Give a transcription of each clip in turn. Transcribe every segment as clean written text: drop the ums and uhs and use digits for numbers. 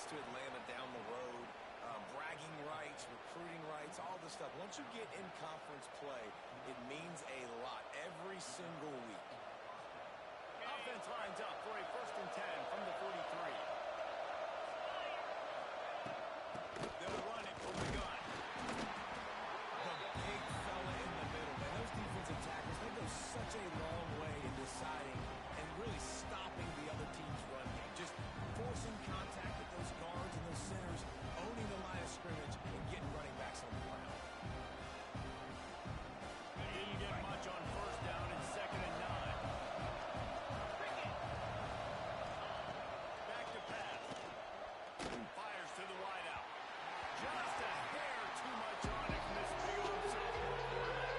to it laying it down the road, bragging rights, recruiting rights, all this stuff. Once you get in conference play, it means a lot every single week. Offense lines up for a 1st and 10 from the 43. They'll run it from the gun. The big fella in the middle. Man, those defensive tackles, they go such a long way in deciding and really stopping the other team's run game. Just forcing contact with those guards and those centers, owning the line of scrimmage, and getting running backs on the ground. Didn't get much on 1st down and 2nd and 9. Back to pass. Fires to the wideout. Just a hair too much on it from this big old sophomore quarterback.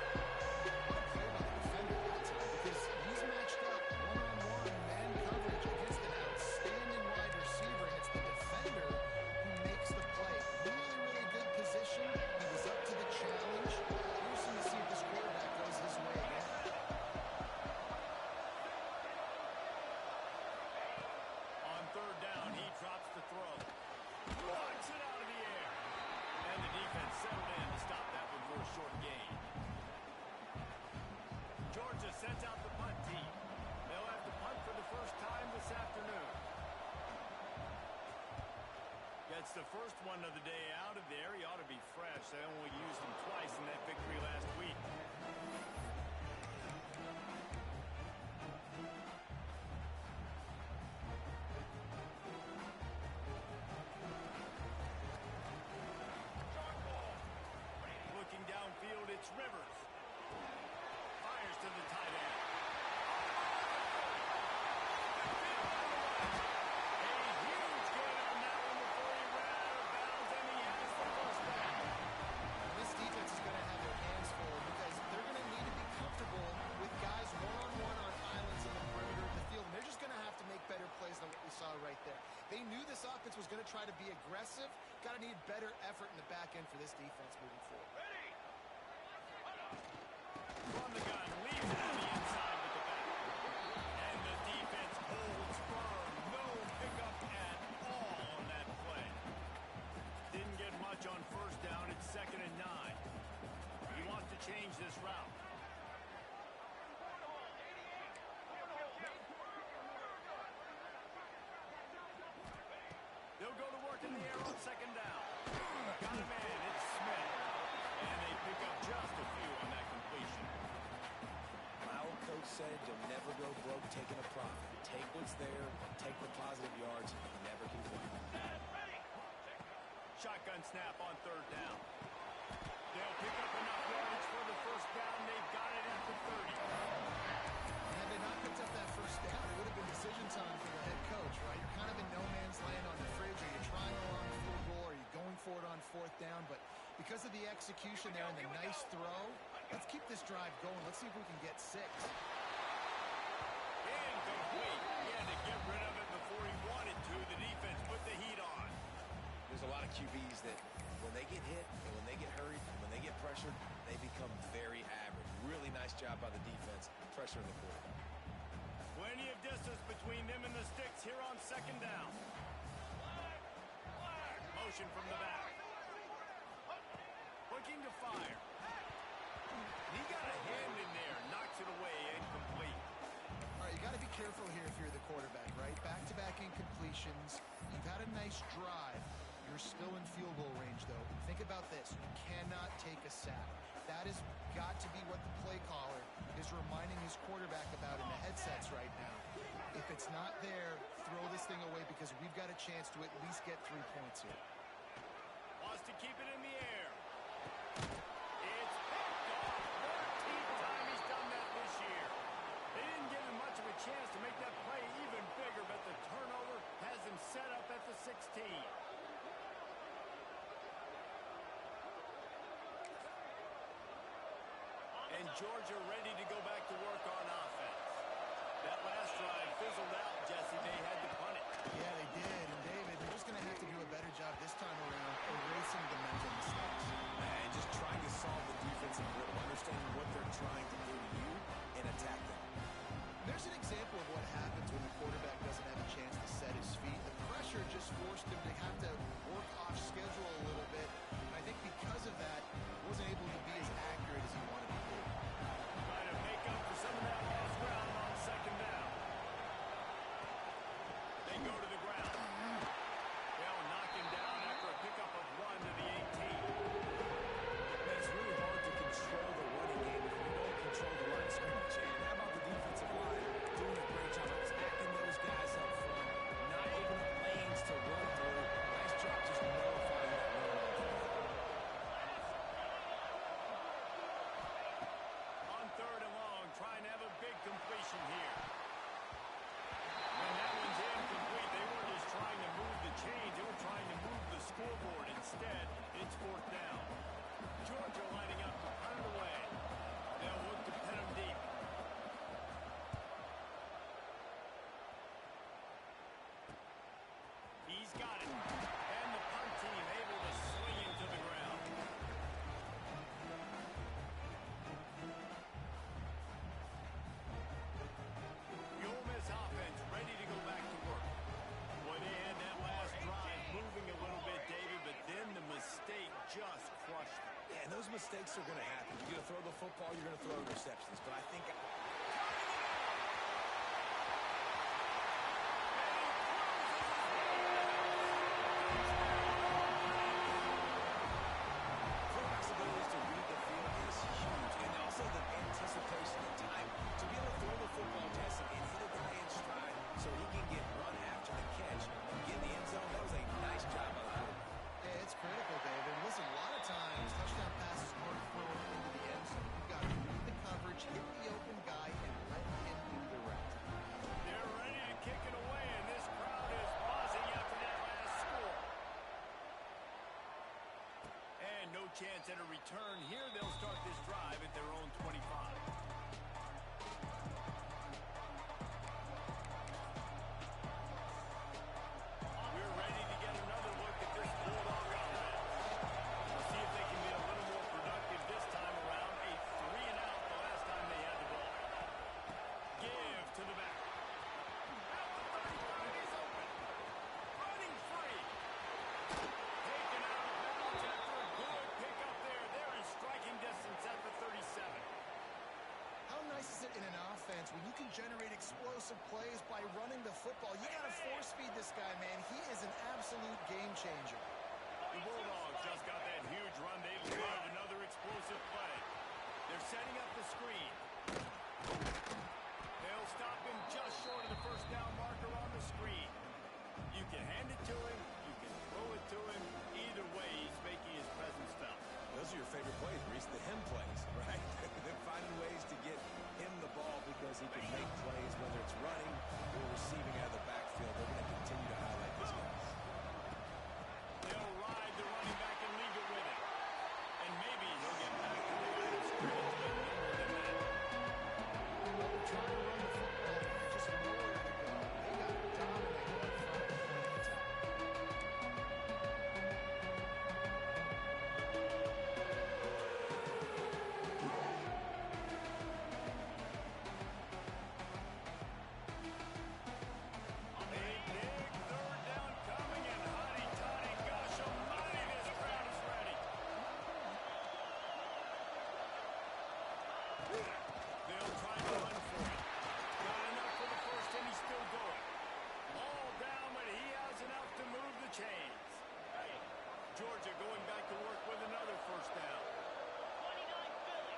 Play by the defender that time because he's matched up one-on-one man coverage against an outstanding wide receiver, and it's the defender who makes the play. Really, really good position. He was up to the challenge. Interesting to see if this quarterback goes his way again. On 3rd down, he drops the throw. Blocks it out of the air. And the defense settled in to stop that one for a short gain. Georgia sends out the punt team. They'll have to punt for the first time this afternoon. Gets the first one of the day out of there. He ought to be fresh. They only used him twice in that victory last week. Looking downfield, it's Rivers. Fires to the tight end. A huge gain on that one before he ran out of bounds, and he has the 1st down. This defense is going to have their hands full because they're going to need to be comfortable with guys one-on-one on islands in the perimeter of the field, and they're just going to have to make better plays than what we saw right there. They knew this offense was going to try to be aggressive. Got to need better effort in the back end for this defense moving forward. From the gun, leaves it on the inside with the back. And the defense holds firm. No pickup at all on that play. Didn't get much on 1st down. It's 2nd and 9. He wants to change this route. They'll go to work in the air on 2nd down. Got him in. It's Smith. And they pick up just a few on that completion. My old coach said you'll never go broke taking a profit. Take what's there, take the positive yards, and never complain. Shotgun snap on 3rd down. They'll pick up enough yardage for the 1st down. They've got it at the 30. Had they not picked up that 1st down, it would have been decision time for the head coach, right? You're kind of in no man's land on the fridge. Are you trying a long field goal? Are you going for it on 4th down? But because of the execution there and the nice throw, let's keep this drive going. Let's see if we can get 6. Incomplete. He had to get rid of it before he wanted to. The defense put the heat on. There's a lot of QBs that when they get hit and when they get hurried and when they get pressured, they become very average. Really nice job by the defense, pressuring the quarterback. Plenty of distance between them and the sticks here on 2nd down. Motion from the back. Looking to fire. He got a hand in there, knocks it away, incomplete. All right, you got to be careful here if you're the quarterback, right? Back-to-back incompletions. You've had a nice drive. You're still in field goal range, though. Think about this. You cannot take a sack. That has got to be what the play caller is reminding his quarterback about in the headsets right now. If it's not there, throw this thing away because we've got a chance to at least get 3 points here. Wants to keep it in the air. It's picked off. 13th time he's done that this year. They didn't give him much of a chance to make that play even bigger, but the turnover has him set up at the 16. And Georgia ready to go back to work on offense. That last drive fizzled out, Jesse. They had to punt it. Yeah, they did. And David, they're just going to have to do a better job this time around erasing the mental mistakes. And just trying to solve the defensive rhythm, understanding what they're trying to do to you and attack them. There's an example of what happens when the quarterback doesn't have a chance to set his feet. The pressure just forced him to have to crushed them. Yeah, and those mistakes are going to happen. You're going to throw the football, you're going to throw interceptions. But I think... Quarterback's abilities to read the field is huge. And also the anticipation and time to be able to throw the football, Jesse, and hit a guy in stride so he can get run after the catch and get in the end zone. That was a nice job by the quarterback. Yeah, it's critical, David. Listen, a lot of times, touchdown passes aren't thrown into the end zone. You've got to read the coverage, hit the open guy, and let him do the rest. They're ready to kick it away, and this crowd is buzzing after that last score. And no chance at a return here. They'll start this drive at their own 25. We're ready to get another look at this Bulldog offense. We'll see if they can be a little more productive this time around. A 3-and-out the last time they had the ball. Give to the back. At the 35, he's open. Running free. Taken out of bounds after a good pickup there. They're in striking distance at the 37. How nice is it in an offense when you can generate explosive plays by running the football? You got to force feed this guy, man. He is an absolute game changer. The Bulldogs just got that huge run. They love another explosive play. They're setting up the screen. They'll stop him just short of the first down marker on the screen. You can hand it to him. You can throw it to him. Either way, he's making his presence felt. Those are your favorite plays, Reese, the him plays, right? They're finding ways to get him the ball because he can make plays, whether it's running or receiving out of the backfield. They're going to continue to highlight these guys. They'll ride the running back and leave it with him. And maybe he'll get back to the line of scrimmage, but no more than that. Well, they're trying to run the football. Just nowhere to go. They got dominated up front at the point of attack. A big third down coming, and hotty-toddy, gosh almighty, this crowd is ready. They'll try to run for it. Got enough for the first, and he's still going. All down, but he has enough to move the chains. Georgia going back to work with another first down.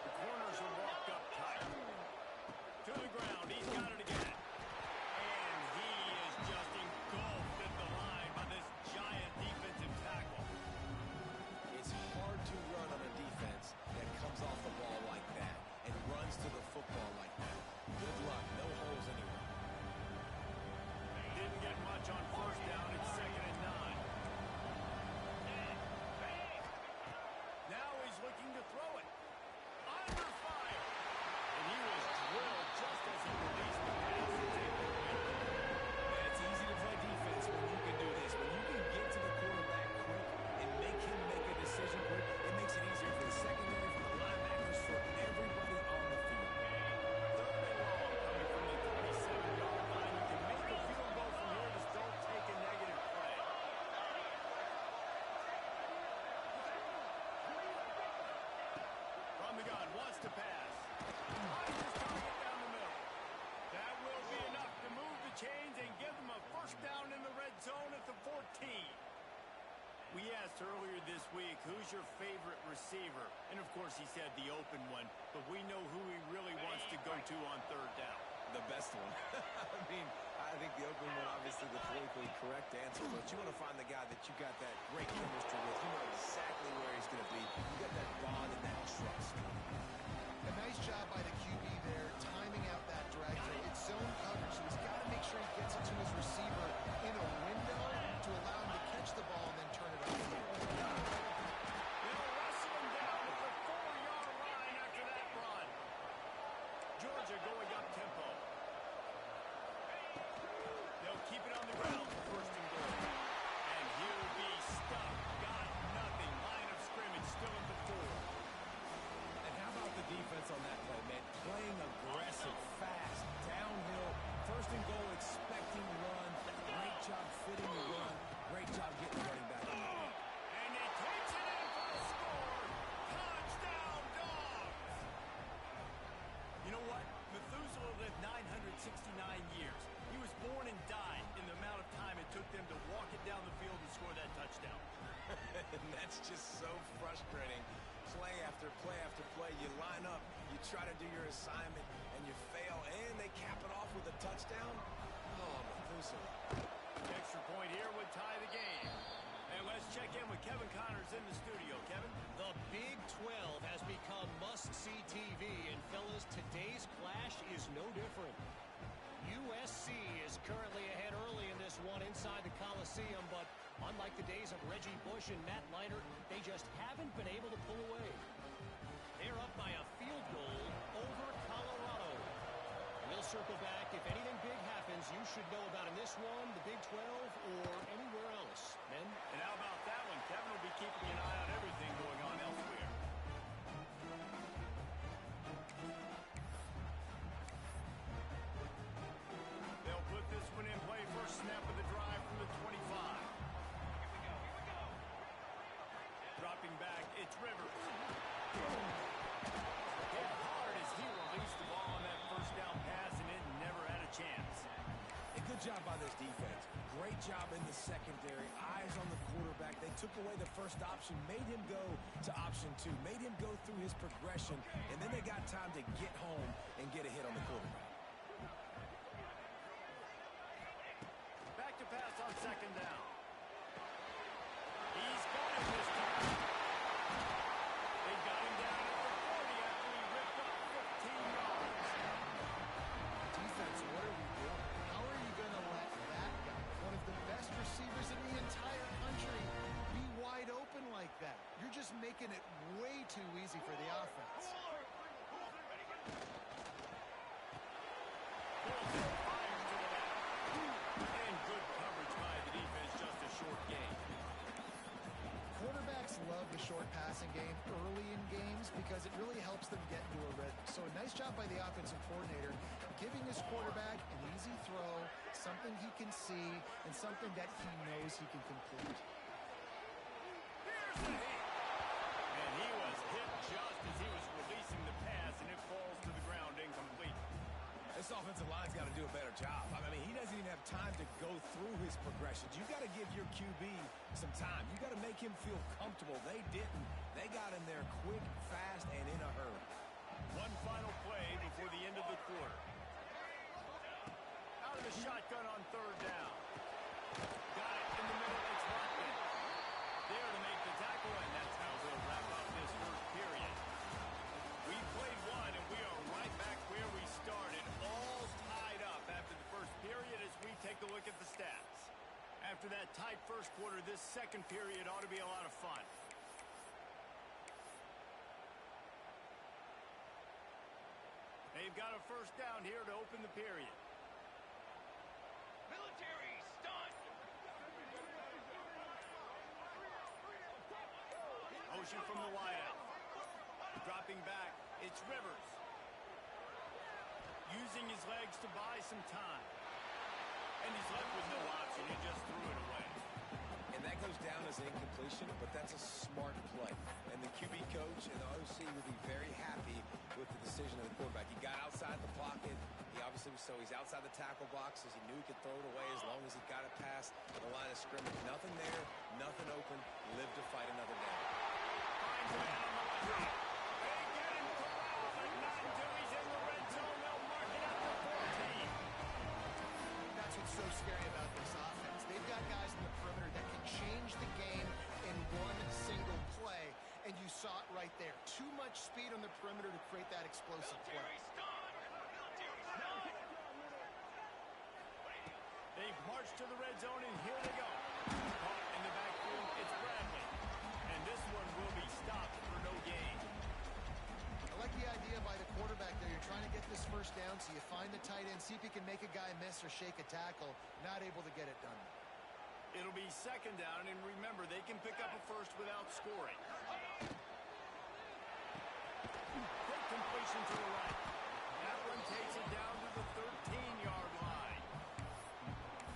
The corners are walked up tight. To the ground, he's got it again. And he is just engulfed at the line by this giant defensive tackle. It's hard to run on a defense that comes off the ball like that and runs to the football like that. Good luck. No holes anywhere. Didn't get much on first down. It's 2nd and 9. Now he's looking to throw it. Under fire. And he was drilled just as he released the pass. It's a Man, it's easy to play defense when you can do this. When you can get to the quarterback quick and make him make a decision quick, it makes it easier for the secondary, for the linebackers, for everybody on the field. 3rd and long coming from the 37-yard line. You can make a field goal from here. Just don't take a negative play. From the gun, wants to pass. Finds his target down the middle. That will be enough to move the chains and give them a first down in the red zone at the 14. We asked earlier this week, who's your favorite receiver? And, of course, he said the open one, but we know who he really wants to go to on 3rd down. The best one. I think the open one, obviously the politically correct answer, but you want to find the guy that you got that great chemistry with. You know exactly where he's going to be. You got that bond and that trust. A nice job by the QB there, timing out that drag throw. It's zone coverage, so he's got to make sure he gets it to his receiver in a window to allow him to catch the ball and then turn it upfield. They'll wrestle him down at the 4-yard line after that run. Georgia going up tempo. They'll keep it on the ground for 1st and goal. And he'll be stuck. Got nothing. Line of scrimmage still at the 4. and that's just so frustrating. Play after play after play, you line up, you try to do your assignment, and you fail, and they cap it off with a touchdown. Oh, Methuselah. Extra point here would tie the game. And let's check in with Kevin Connors in the studio. Kevin? The Big 12 has become must-see TV, and fellas, today's clash is no different. USC is currently ahead early in this one inside the Coliseum, but unlike the days of Reggie Bush and Matt Leinart, they just haven't been able to pull away. They're up by a field goal over Colorado. We'll circle back. If anything big happens, you should know about in this one, the Big 12, or anywhere else. Men? And how about that one? Kevin will be keeping an eye on everything going on elsewhere. They'll put this one in play. First snap of the drive from the 25. Here we go. Dropping back, it's Rivers. Hit hard as he released the ball on that first down pass, and it never had a chance. A good job by this defense. Great job in the secondary. Eyes on the quarterback. They took away the first option, made him go to option 2, made him go through his progression, and then they got time to get home and get a hit on the quarterback. Back to pass on second down. He's got him this time. They got him down at the 40 after he ripped up 15 yards. Defense, what are we doing? How are you going to let that guy, one of the best receivers in the entire country, be wide open like that? You're just making it way too easy for the offense. And good coverage by the defense, just a short gain. Quarterbacks love the short passing game early in games because it really helps them get into a rhythm. So a nice job by the offensive coordinator giving his quarterback an easy throw, something he can see, and something that he knows he can complete. Here's the hit. And he was hit just as he was releasing the pass, and it falls to the ground incomplete. This offensive line's got to do a better job. I mean, he doesn't even have time to go through his progressions. You got to give your QB some time. You got to make him feel comfortable. They didn't. They got him there quick, fast, and in a hurry. One final play before the end of the quarter. Out of the shotgun on third down. Got it in the middle. It's Rockman. There to make the tackle, and that's how they'll wrap up this first period. We played one, and we are right back where we started, all tied up after the first period as we take a look at the stats. After that tight first quarter, this second period ought to be a lot of fun. They've got a first down here to open the period. Military stunt. Motion from the wideout. Dropping back, it's Rivers. Using his legs to buy some time. And he's left with no option. He just threw it away. And that goes down as an incompletion, but that's a smart play. And the QB coach and the OC will be very happy with the decision of the quarterback. He got outside the pocket. He obviously was he's outside the tackle box as he knew he could throw it away as long as he got it past the line of scrimmage. Nothing there, nothing open. Live to fight another down. Finds a man on the left. They get him corralled, but not until he's in the red zone. They'll mark it up to 14. That's what's so scary about this offense. They've got guys in the perimeter that can change the game in one single play, and you saw it right there. Too much speed on the perimeter to create that explosive play. They've marched to the red zone, and here they go. Caught in the backfield, it's Bradley. And this one will be stopped for no gain. I like the idea by the quarterback there. You're trying to get this first down, so you find the tight end, see if you can make a guy miss or shake a tackle. Not able to get it done. It'll be second down, and remember, they can pick up a first without scoring. Quick completion to the right. That one takes it down to the 13-yard line.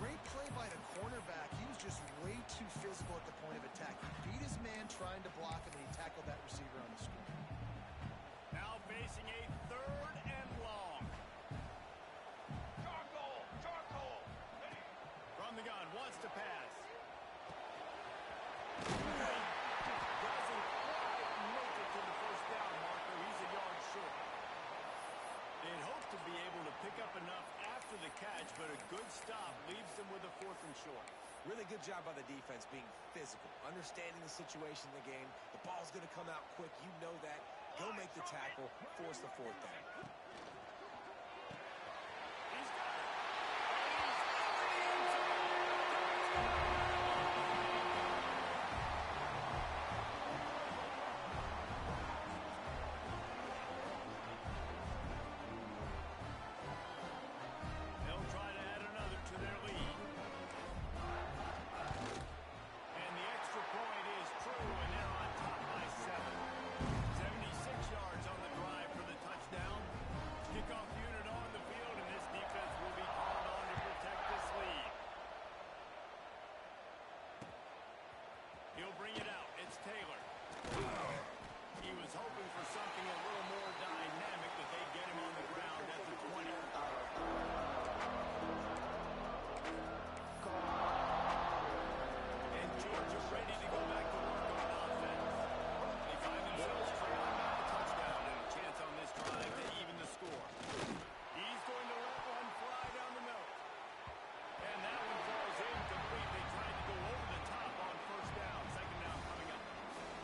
Great play by the cornerback. He was just way too physical at the point of attack. He beat his man trying to block him, and he tackled that receiver on the screen. Now facing a third and long. Charcoal. From the gun, wants to pass. catch, but a good stop leaves them with a 4th and short. Really good job by the defense being physical, understanding the situation in the game. The ball's going to come out quick. You know that. Go make the tackle, force the 4th down. He's got it. And he's in the end zone. They'll try to add another to their lead. And the extra point is true, and they're on top by 7. 76 yards on the drive for the touchdown. Kickoff unit on the field, and this defense will be called on to protect this lead. He'll bring it out. It's Taylor. He was hoping for something a little more dynamic, that they'd get him on the ground at the 20. And Georgia ready to go back to work on offense. They find themselves trailing by a touchdown and a chance on this drive to even the score. He's going to let one fly down the middle. And that one falls incomplete. They tried to go over the top on 1st down. 2nd down coming up.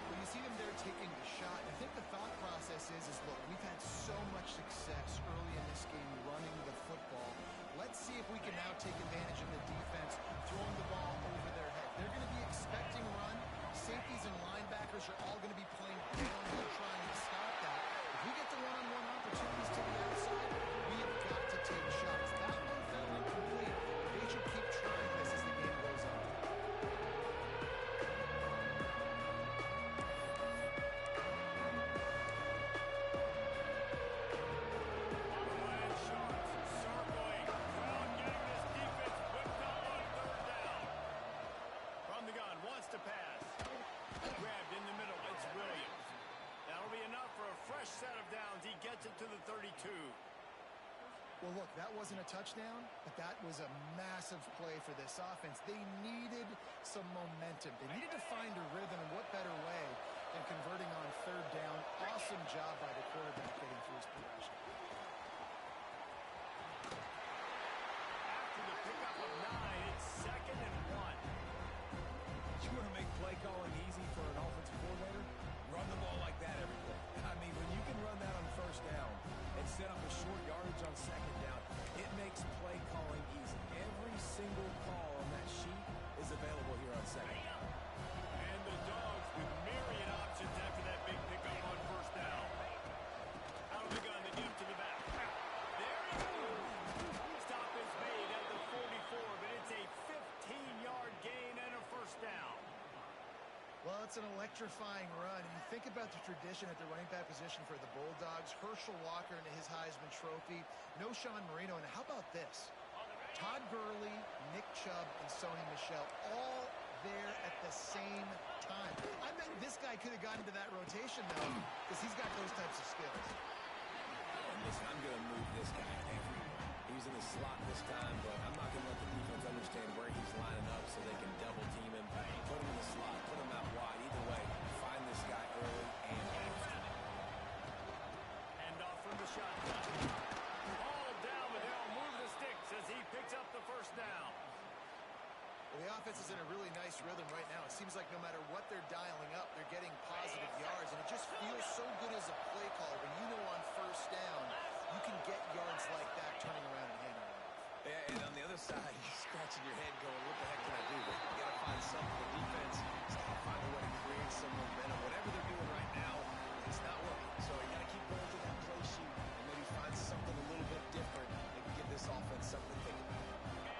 Well, you see them there taking the shot. I think the thought process is look, we've had so much success early in this game running the football. Let's see if we can now take advantage of the defense throwing the ball over their head. They're going to be expecting run. Safeties and linebackers are all going to be playing downhill trying to stop that. If we get the one-on-one opportunities to the outside, we have got to take shots. That one fell incomplete. They should keep trying this as the game goes on. Ryan Sharps circling. Well, getting this defense whipped up on 3rd down. From the gun, wants to pass. Grabbed in the middle. It's Williams. That'll be enough for a fresh set of downs. He gets it to the 32. Well, look, that wasn't a touchdown, but that was a massive play for this offense. They needed some momentum. They needed to find a rhythm, and what better way than converting on 3rd down. Awesome job by the quarterback getting through his progression. After the pickup of 9, it's 2nd and 1. You want to make play calling easy for an offensive coordinator? Run the ball like that every play. I mean, when you can run that on 1st down and set up a short yardage on 2nd down, it makes play calling easy. Every single call on that sheet is available here on 2nd down. And the Dogs with myriad options after that big pickup on 1st down. Out of the gun, they give to the back. There he goes. Stop is made at the 44, but it's a 15-yard gain and a 1st down. Well, it's an electrifying run, and you think about the tradition at the running back position for the Bulldogs. Herschel Walker into his Heisman Trophy. No Sean Marino, and how about this? Todd Gurley, Nick Chubb, and Sony Michel all there at the same time. I bet this guy could have gotten to that rotation, though, because he's got those types of skills. And listen, I'm going to move this guy everywhere. He's in the slot this time, but I'm not going to let the defense understand where he's lining up so they can double team him. Put him in the slot, put him out wide. Either way, find this guy early and often. And off from the shotgun. All down, but they'll move the sticks as he picks up the 1st down. Well, the offense is in a really nice rhythm right now. It seems like no matter what they're dialing up, they're getting positive yards, and it just feels so good as a play caller when you know on 1st down you can get yards like that turning around and handing it off. Yeah, and on the other side, you're scratching your head going, what the heck can I do? But you got to find something. The defense has got to find a way to create some momentum. Whatever they're doing right now, it's not working. So you got to keep going through that play sheet and maybe find something a little bit different that can give this offense something to think about.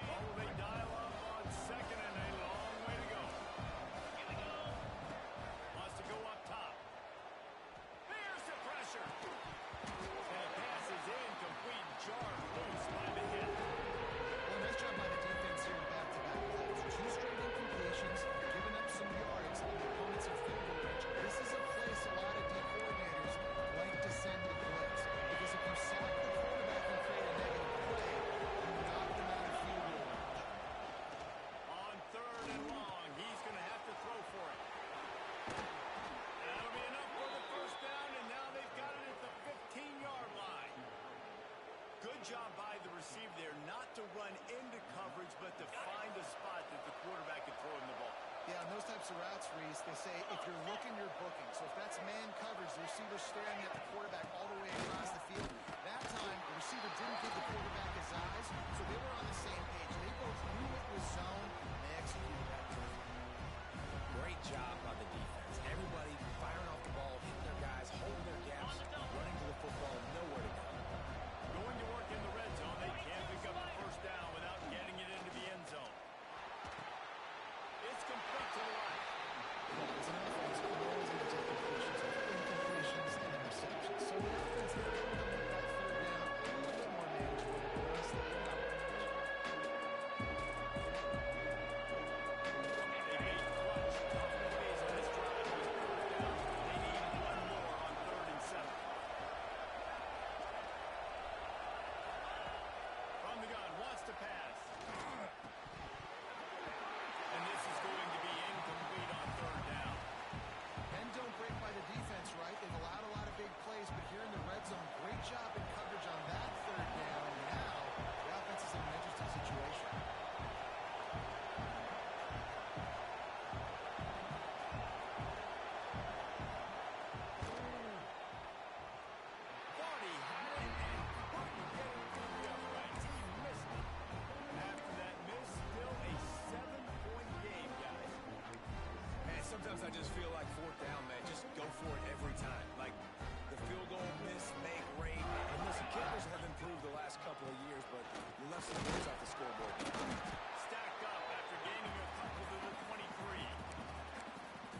Ball will they dial up on 2nd and a long way to go. Here we go. Wants to go up top. There's the pressure. And a pass is incomplete. Jarred loose by the hit. Well, nice job by the defense here in back-to-back plays. 2 straight incompletions, giving up some yards, and the opponents in field goal range. This is a place a lot of D coordinators like to send the blitz, because if you sack the quarterback and create a negative play, you knock them out of field goal range. On 3rd and long, he's going to have to throw for it. That'll be enough for the 1st down, and now they've got it at the 15-yard line. Good job by the receiver there, not to run into coverage, but to find a spot that the quarterback can throw him the ball. Yeah, on those types of routes, Reese, they say if you're looking, you're booking. So if that's man coverage, the receiver's staring at the quarterback all the way across the field. That time, the receiver didn't give the quarterback his eyes, so they were on the same page. They both knew it was zone, and they executed that perfectly. Great job by the defense. Everybody firing off the ball, hitting their guys, holding their gaps, running to the football, nowhere to go. Going to work in the red zone. They can't pick up the first down without getting it into the end zone. It's complete to the right. As an offense, we're always going to take completions, incompletions, and interceptions. So the offense, they're able to make that third down a little bit more manageable. But honestly, they're not in position. They made clutch, tough plays on this drive with third down. They need one more on 3rd and 7. From the gun, wants to pass. And this is going to be incomplete on 3rd down. And don't break by the defense, right? They've allowed a lot of big plays, but here in the red zone, great job in coverage on that 3rd down. Now, the offense is in an interesting situation. Vardy had it and couldn't get it through the uprights. He missed it. After that miss, still a 7-point game, guys. Man, sometimes I just feel like 4th down, man. Just go for it every time. Like the field goal, miss, make, rate. And listen, kickers have improved the last couple of years, but you left some points off the scoreboard. Stacked up after gaining a couple to the 23.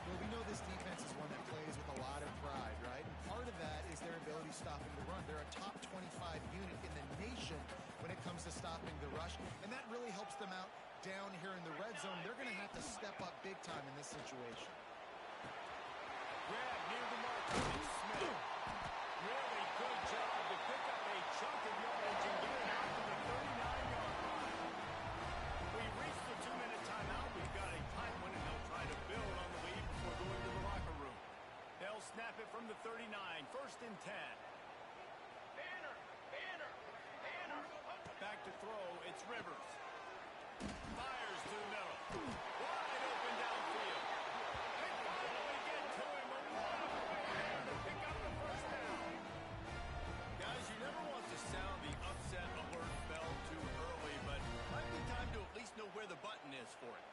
Well, we know this defense is one that plays with a lot of pride, right? And part of that is their ability stopping the run. They're a top 25 unit in the nation when it comes to stopping the rush, and that really helps them out down here in the red zone. They're going to have to step up big time in this situation. Grab near the mark. It's Smith. Really good job to pick up a chunk of yardage and get it out to the 39-yard line. We reached the 2-minute timeout. We've got a tight one, and they'll try to build on the lead before going to the locker room. They'll snap it from the 39. 1st and 10. Back to throw. It's Rivers. Fires to the middle. Wide open downfield. They finally get to him. A one-way there to pick up the first down. Guys, you never want to sound the upset alert bell too early, but might be time to at least know where the button is for it.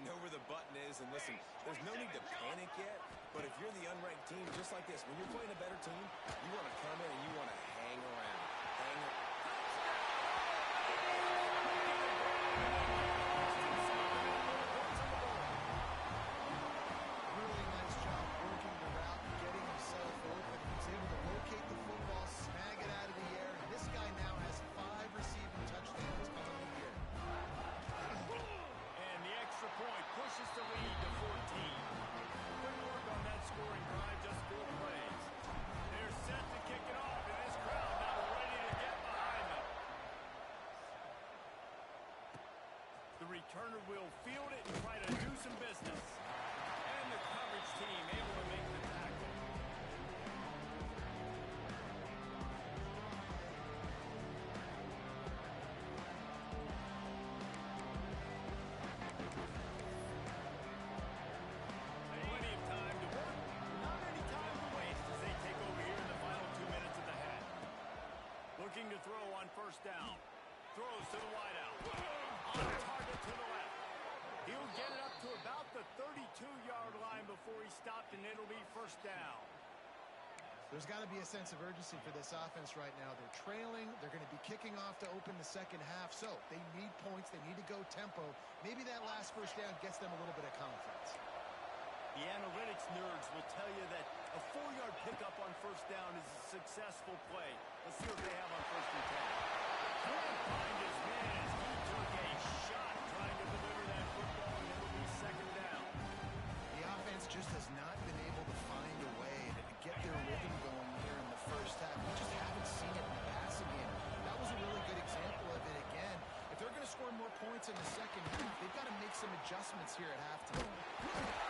Know where the button is, and listen, there's no need to panic yet, but if you're the unranked team, just like this, when you're playing a better team, you want to come in and you want to hang around. Really nice job working the route, getting himself open. He's able to locate the football, snag it out of the air, and this guy now has 5 receiving touchdowns on the year. And the extra point pushes the lead to 14. Good work on that scoring drive, just 4 plays. They're set to kick it off, and this crowd now ready to get behind them. The returner will field it and try to do some business. And the coverage team able to make the tackle. Plenty of time to work, not any time to waste as they take over here in the final 2 minutes of the half. Looking to throw on 1st down. Throws to the wideout. On target to the left. He'll get it up to about the 32-yard line before he stopped, and it'll be 1st down. There's got to be a sense of urgency for this offense right now. They're trailing. They're going to be kicking off to open the second half. So they need points. They need to go tempo. Maybe that last 1st down gets them a little bit of confidence. The analytics nerds will tell you that a 4-yard pickup on 1st down is a successful play. Let's see what they have on 1st and 10. Can't find his man as he took a shot trying to deliver that football, and it'll be 2nd down. The offense just has not been able to find a way to get their rhythm going here in the 1st half. We just haven't seen it in the passing game. That was a really good example of it again. If they're going to score more points in the second half, they've got to make some adjustments here at halftime.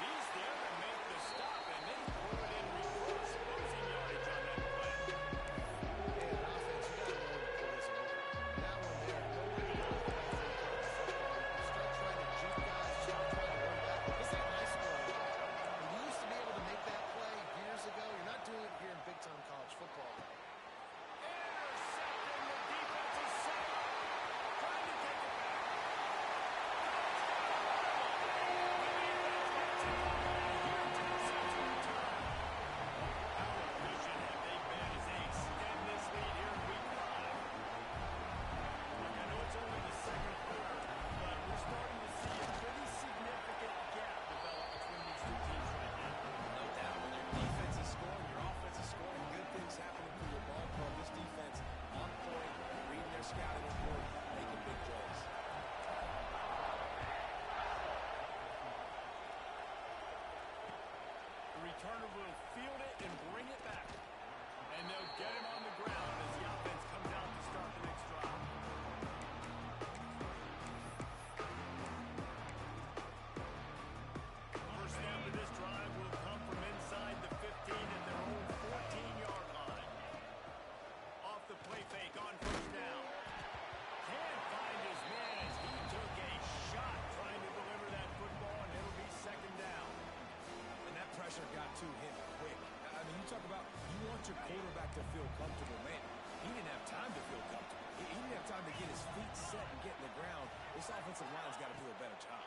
He's there to make the stop, and then throw it in reverse, losing yardage on that play. Hey, on offense, you got to know when the plays are over. quarterback to feel comfortable. Man, he didn't have time to feel comfortable. He didn't have time to get his feet set and get in the ground. This offensive line's got to do a better job.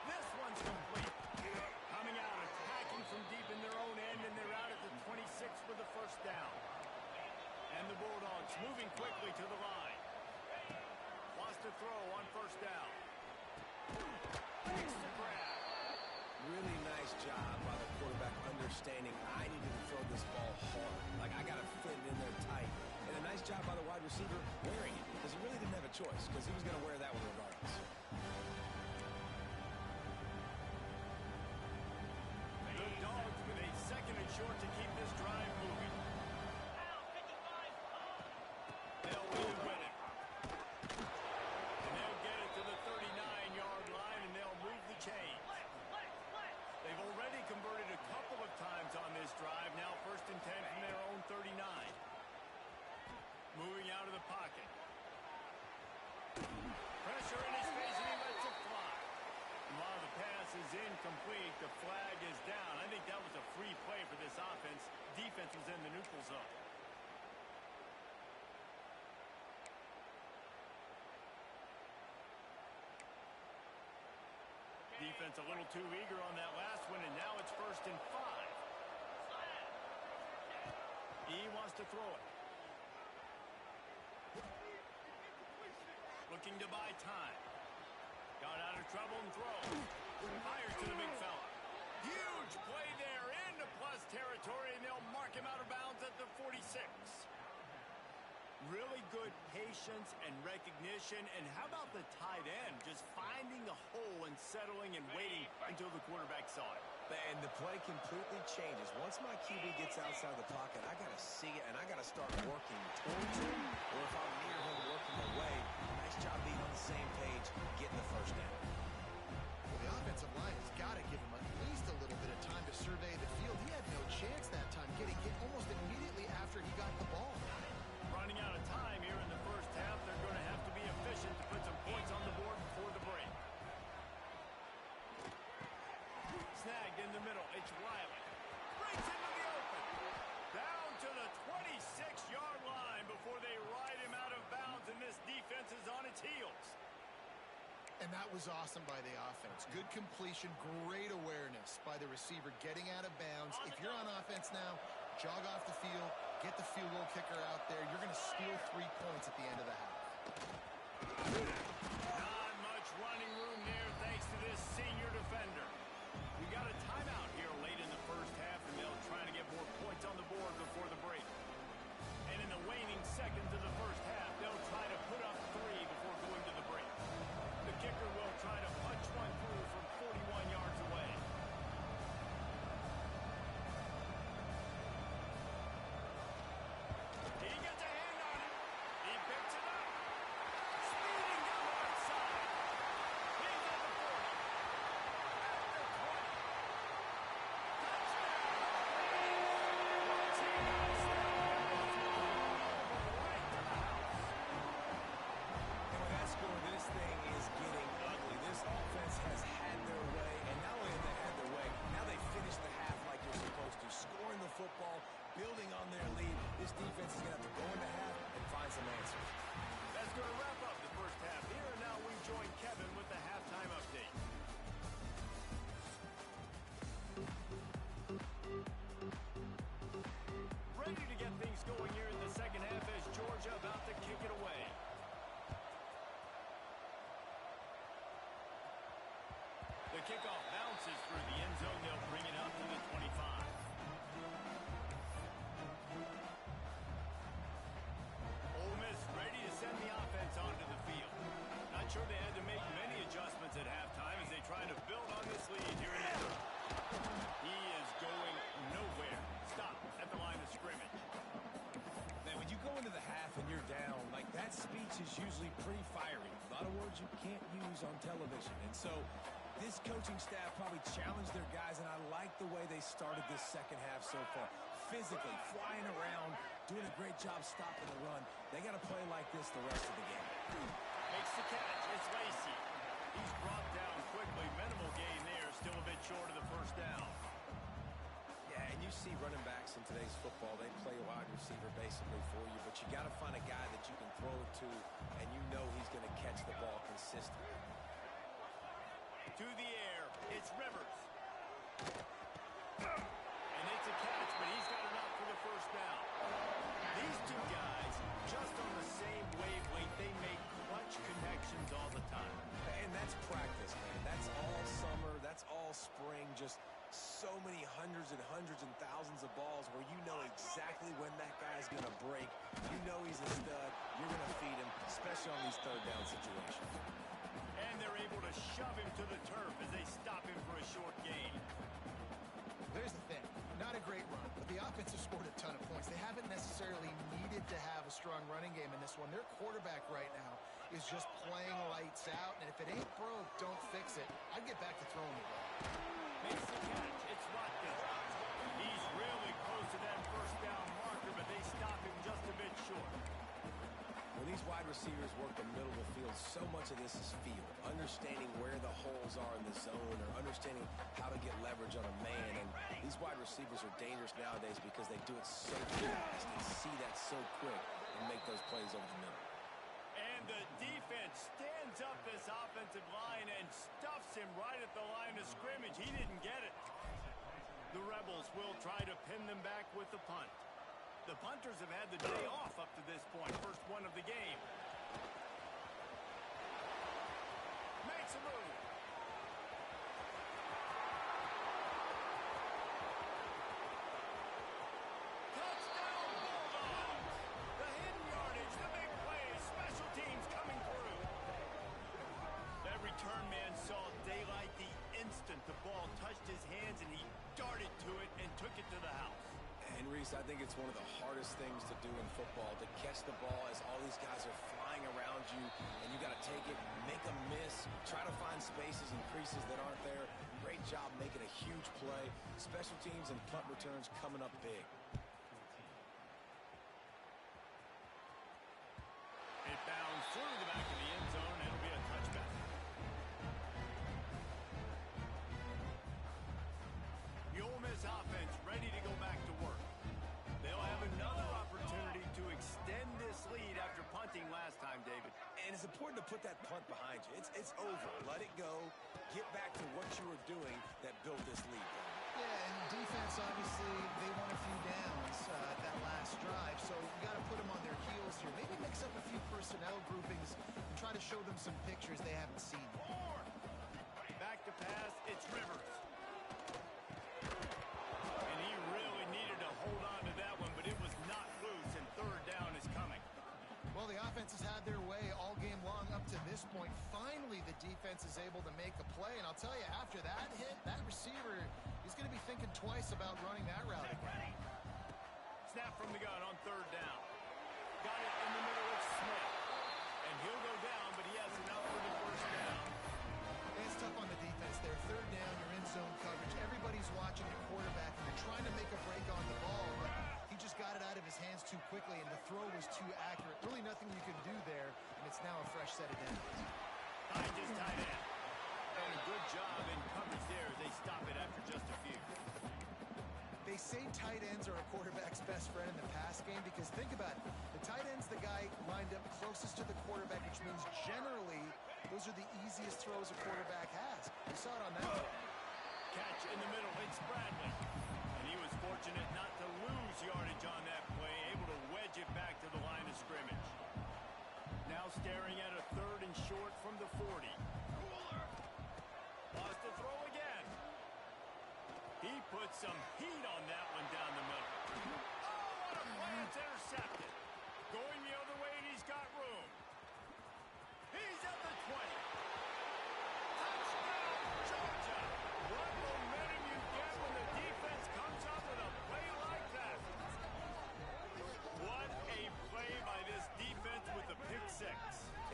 This one's complete. Coming out, attacking from deep in their own end, and they're out at the 26 for the first down. And the Bulldogs moving quickly to the line. Wants to throw on first down. Makes the grab. Really nice job by the quarterback understanding I needed to throw this ball hard. Like, I got to fit it in there tight. And a nice job by the wide receiver wearing it, because he really didn't have a choice, because he was going to wear that one regardless. The Dogs with a second and short to keep this drive moving. They'll win it. And they'll get it to the 39-yard line, and they'll move the chains. They've already converted a couple of times on this drive. Now 1st and 10 from their own 39. Moving out of the pocket. Pressure in his face, and he lets it fly. And while the pass is incomplete, the flag is down. I think that was a free play for this offense. Defense was in the neutral zone. Defense a little too eager on that last one, and now it's 1st and 5. He wants to throw it. Looking to buy time. Got out of trouble and throws. Fires to the big fella. Huge play there into plus territory, and they'll mark him out of bounds at the 46. Really good patience and recognition. And how about the tight end? Just finding the hole and settling and waiting until the quarterback saw it. And the play completely changes. Once my QB gets outside the pocket, I got to see it, and I got to start working towards him, or if I'm near him working away. Nice job being on the same page, getting the first down. Well, the offensive line has got to give him at least a little bit of time to survey the field. He had no chance that time, getting hit almost immediately after he got the ball. Running out of time here in the first half. They're going to have to be efficient to put some points on the board before the break. Snagged in the middle. It's Riley. Breaks into the open. Down to the 26-yard line before they ride him out of bounds, and this defense is on its heels. And that was awesome by the offense. Good completion, great awareness by the receiver getting out of bounds. If you're on offense now, jog off the field, get the field goal kicker out there. You're going to steal 3 points at the end of the half. Not much running room there thanks to this senior defender. We got a timeout here late in the first half, and they'll try to get more points on the board before the break. And in the waning seconds of the first half, they'll try to put up 3 before going to the break. The kicker will try to punch one through from 41 yards away. He gets a hand on it. He picks it up. Speeding down the right side. He's at the 40. At the 20. Touchdown. Watching this thing right to the house. And with that score, this thing is getting ugly. This offense has had their way, and not only have they had their way, now they finish the half like they're supposed to, scoring the football, building on their lead. This defense is going to have to go into half and find some answers. That's going to wrap up the first half here, and now we join Kevin with the halftime update. Ready to get things going here in the second half as Georgia about to kick it away. The kickoff bounces through the end zone. They'll bring it up to the 25. Ole Miss ready to send the offense onto the field. Not sure they had to make many adjustments at halftime as they try to build on this lead here in the third. He is going nowhere. Stop at the line of scrimmage. Man, when you go into the half and you're down, like, that speech is usually pretty fiery. A lot of words you can't use on television. And so this coaching staff probably challenged their guys, and I like the way they started this second half so far. Physically, flying around, doing a great job stopping the run. They got to play like this the rest of the game. Makes the catch. It's Lacey. He's brought down quickly. Minimal gain there. Still a bit short of the first down. Yeah, and you see today's football, they play wide receiver basically for you, but you got to find a guy that you can throw it to, and you know he's going to catch the ball consistently. To the air, it's Rivers. And it's a catch, but he's got enough for the first down. These two guys, just on the same wavelength, they make clutch connections all the time. And that's practice, man. That's all summer. That's all spring. Just so many hundreds and thousands of balls where you know exactly when that guy's going to break. You know he's a stud. You're going to feed him, especially on these third down situations. And they're able to shove him to the turf as they stop him for a short gain. There's the thing. Not a great run, but the offense has scored a ton of points. They haven't necessarily needed to have a strong running game in this one. Their quarterback right now is just playing lights out, and if it ain't broke, don't fix it. I'd get back to throwing the ball. Makes the catch. It's Watkins. He's really close to that first down marker, but they stop him just a bit short. When these wide receivers work the middle of the field, so much of this is feel. Understanding where the holes are in the zone or understanding how to get leverage on a man. And these wide receivers are dangerous nowadays because they do it so fast and see that so quick and make those plays over the middle. And the defense stands up this offensive line and stuffs him right at the line of scrimmage. He didn't get it. The Rebels will try to pin them back with the punt. The punters have had the day off up to this point. First one of the game. Makes a move. Touchdown Bulldogs. The hidden yardage, the big plays, special teams coming through. That return man saw daylight the instant the ball touched his hands, and he darted to it and took it to the house. And Reese, I think it's one of the hardest things to do in football, to catch the ball as all these guys are flying around you, and you got to take it, make a miss, try to find spaces and creases that aren't there. Great job making a huge play. Special teams and punt returns coming up big. It bounds through the back of the end zone, and it'll be a touchback. The Ole Miss offense ready to go back to work. They'll have another opportunity to extend this lead after punting last time, David. And it's important to put that punt behind you. It's over. Let it go. Get back to what you were doing that built this lead. Yeah, and defense, obviously, they won a few downs that last drive, so you got to put them on their heels here. Maybe mix up a few personnel groupings and try to show them some pictures they haven't seen. Back to pass, it's Rivers. And he really needed to hold on to that one, but it was not loose, and third down is coming. Well, the offense has had their way all game long up to this point. Finally, the defense is able to make a play, and I'll tell you, after that hit, that receiver is going to be thinking twice about running that route again. Snap from the gun on third down. Got it in the middle of Smith. And he'll go down, but he has enough for the first down. It's tough on the defense there. Third down, you're in zone coverage. Everybody's watching the quarterback, and they're trying to make a break on the ball, but he just got it out of his hands too quickly, and the throw was too accurate. Really nothing you can do there, and it's now a fresh set of downs. Behind his tight end. And a good job in coverage there as they stop it after just a few. They say tight ends are a quarterback's best friend in the pass game because think about it. The tight end's the guy lined up closest to the quarterback, which means generally those are the easiest throws a quarterback has. We saw it on that one. Catch in the middle. It's Bradley. And he was fortunate not to lose yardage on that play, able to wedge it back to the line of scrimmage. Now staring at a third and short from the 40. Lost the throw again. He put some heat on that one down the middle. Oh, what a play. It's intercepted. Going the other way, and he's got room. He's at the 20. Touchdown, Georgia. What momentum you get when the defense comes up with a play like that. What a play by this defense with the pick six.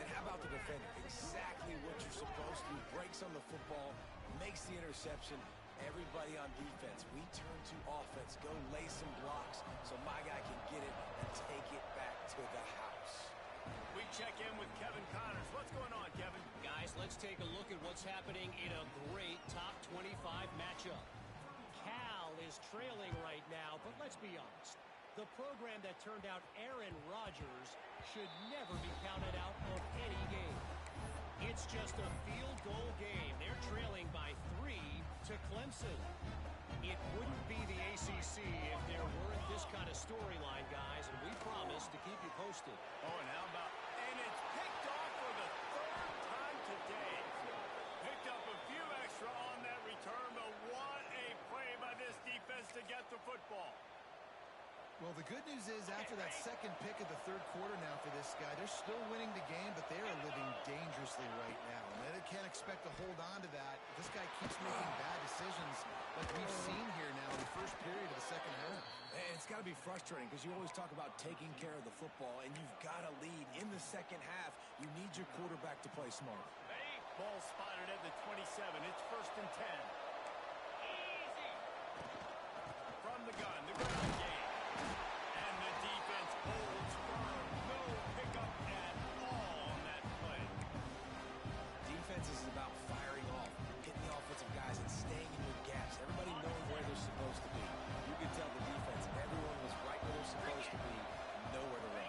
And how about the defender? Exactly what you're supposed to do. Breaks on the football, makes the interception. Everybody on defense, we turn to offense. Go lay some blocks so my guy can get it and take it back to the house. We check in with Kevin Connors. What's going on, Kevin? Guys, let's take a look at what's happening in a great top 25 matchup. Cal is trailing right now, but let's be honest. The program that turned out Aaron Rodgers should never be counted out of any game. It's just a field goal game. They're trailing by 3 to Clemson. It wouldn't be the ACC if there weren't this kind of storyline, guys, and we promise to keep you posted. Oh, and how about... And it's picked off for the 3rd time today. Picked up a few extra on that return, but what a play by this defense to get the football. Well, the good news is after that second pick of the 3rd quarter now for this guy, they're still winning the game, but they are living dangerously right now. And they can't expect to hold on to that. This guy keeps making bad decisions like we've seen here now in the first period of the second half. And it's got to be frustrating because you always talk about taking care of the football, and you've got to lead in the second half. You need your quarterback to play smart. Ball spotted at the 27. It's 1st and 10. Easy. From the gun, the ground game. And the defense holds firm. No pickup at all on that play. Defense is about firing off, hitting the offensive guys, and staying in your gaps. Everybody knowing where they're supposed to be. You can tell the defense, everyone was right where they're supposed to be, nowhere to run.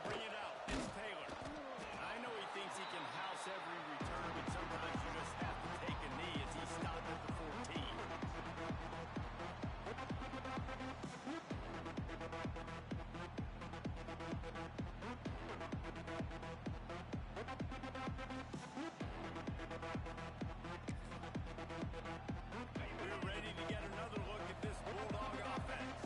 Bring it out. It's Taylor. I know he thinks he can house every return, but sometimes you just have to take a knee as he stopped at the 14. We're ready to get another look at this Bulldog offense.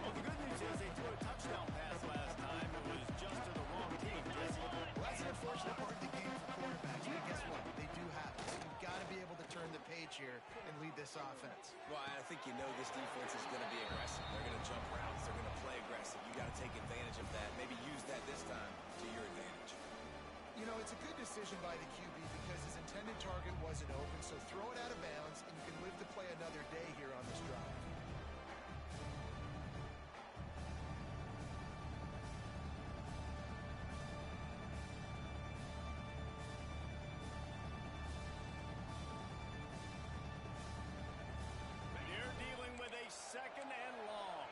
Well, the good news is they threw a touchdown pass last time. It was just to the wrong team, Jesse. Well, that's an unfortunate part of the game for quarterbacks, but guess what? They do happen. So you've got to be able to turn the page here and lead this offense. Well, I think you know this defense is going to be aggressive. They're going to jump routes. They're going to play aggressive. You got to take advantage of that. Maybe use that this time to your advantage. You know, it's a good decision by the QB because his intended target wasn't open, so throw it out of bounds, and you can live to play another day here on this drive. They're dealing with a 2nd and long.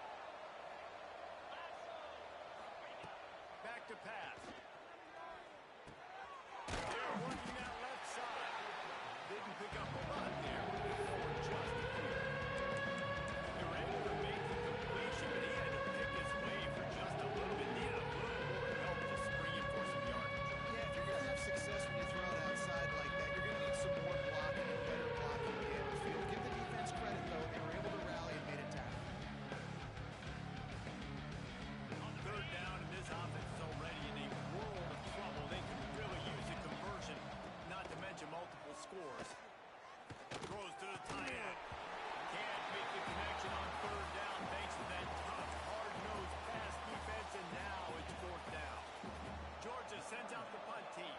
Back to pass. They're working that left side. Didn't pick up a lot there. Or just a few. They were able to make the completion, but he had to pick his way for just a little bit. Needed a little more help to spring it for some yardage. Yeah, if you're going to have success when you throw it outside like that, you're going to need some more blocking and better blocking in the field. Give the defense credit, though. They were able to rally and made a tackle. On 3rd down, and this offense is already in a world of trouble. They could really use a conversion, not to mention multiple scores. Throws to the tight end. Can't make the connection on 3rd down thanks to that tough, hard-nosed pass defense, and now it's 4th down. Georgia sends out the punt team.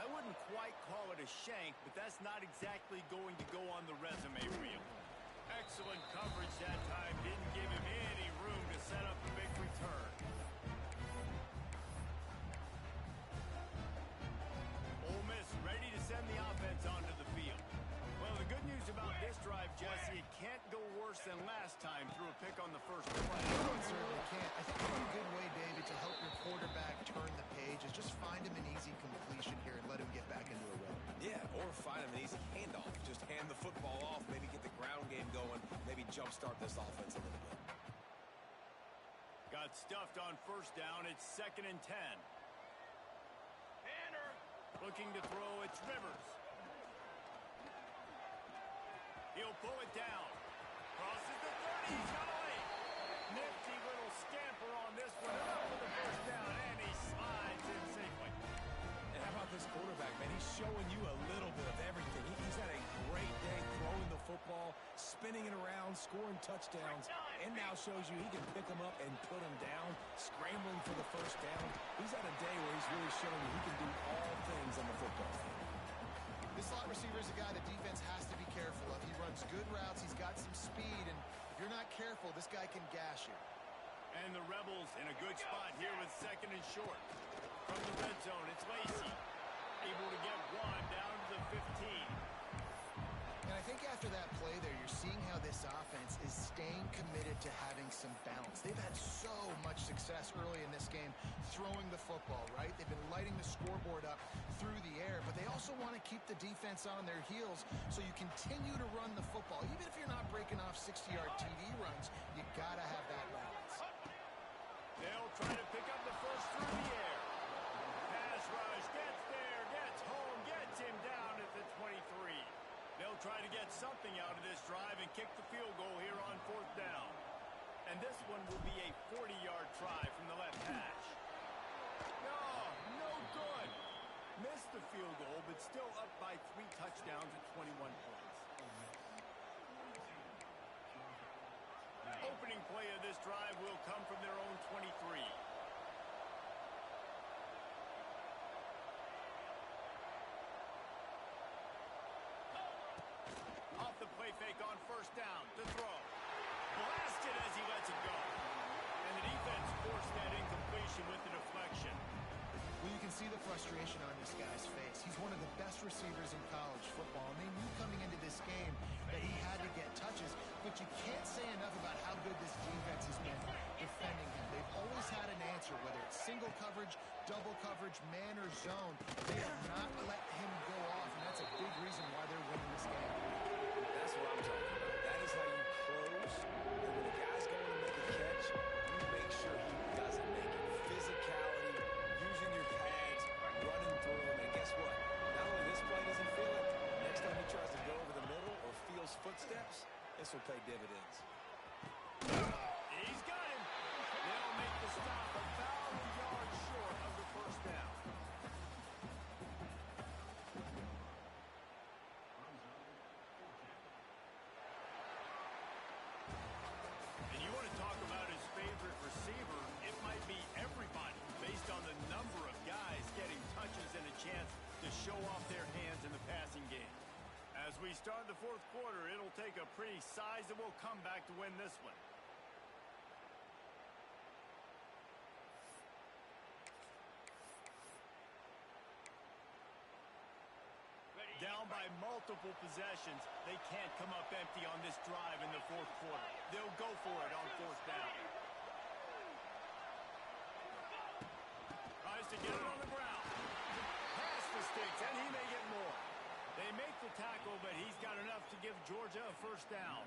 I wouldn't quite call it a shank, but that's not exactly going to go on the resume reel. Excellent coverage that time. Didn't give him any room to set up a big return. Ole Miss ready to send the offense onto the field. Well, the good news about this drive, Jesse, it can't go worse than last time through a pick on the first play. No, it certainly can't. I think one good way, David, to help your quarterback turn the page is just find him an easy completion here and let him get back into a rhythm. Yeah, or find him an easy handoff. Just hand the football off, maybe get the ground game going, maybe jumpstart this offense a little bit. Got stuffed on 1st down. It's 2nd and 10. Looking to throw, it's Rivers. He'll pull it down. Crosses the 30. He's got a lane. Nifty little scamper on this one. Enough for the first down, and he slides in safely. And how about this quarterback, man? He's showing you a little bit of everything. He's had a great day throwing the football, spinning it around, scoring touchdowns, and now shows you he can pick them up and put them down, scrambling for the first down. He's had a day where he's really showing you he can do all things on the football field. This slot receiver is a guy the defense has to be careful of. He runs good routes. He's got some speed, and if you're not careful, this guy can gash you. And the Rebels in a good spot here with second and short. From the red zone, it's Lacey. Able to get one down to the 15. And I think after that play there, you're seeing how this offense is staying committed to having some balance. They've had so much success early in this game throwing the football, right? They've been lighting the scoreboard up through the air, but they also want to keep the defense on their heels, so you continue to run the football. Even if you're not breaking off 60-yard TD runs, you got to have that balance. They'll try to pick up the first through the air. Pass rush gets there, gets home, gets him down at the 23. They'll try to get something out of this drive and kick the field goal here on fourth down. And this one will be a 40-yard try from the left hash. No good. Missed the field goal, but still up by 3 touchdowns at 21 points. Opening play of this drive will come from their own 23. Off the play fake on first down to throw. Blasted as he lets it go. And the defense forced that incompletion with the deflection. Well, you can see the frustration on this guy's face. He's one of the best receivers in college football, and they knew coming into this game that he had to get touches, but you can't say enough about how good this defense has been defending him. They've always had an answer, whether it's single coverage, double coverage, man or zone. They have not let him go off, and that's a big reason why they're winning this game. That's what I'm talking about. That is how you close. And when the guy's going to make a catch, you make sure he doesn't make it. Physicality, using your pads, running through him. And guess what? Not only this play does he feel it, next time he tries to go over the middle or feels footsteps, this will pay dividends. He's got him. They'll make the stop about a yard short of the first down. And you want to talk about his favorite receiver, it might be everybody based on the number of guys getting touches and a chance to show off their hands in the passing game. As we start the fourth quarter, it'll take a pretty sizable comeback to win this one. Down by multiple possessions, they can't come up empty on this drive in the fourth quarter. They'll go for it on fourth down. Tries to get it on the ground. Pass the sticks, and he may get more. They make the tackle, but he's got enough to give Georgia a first down.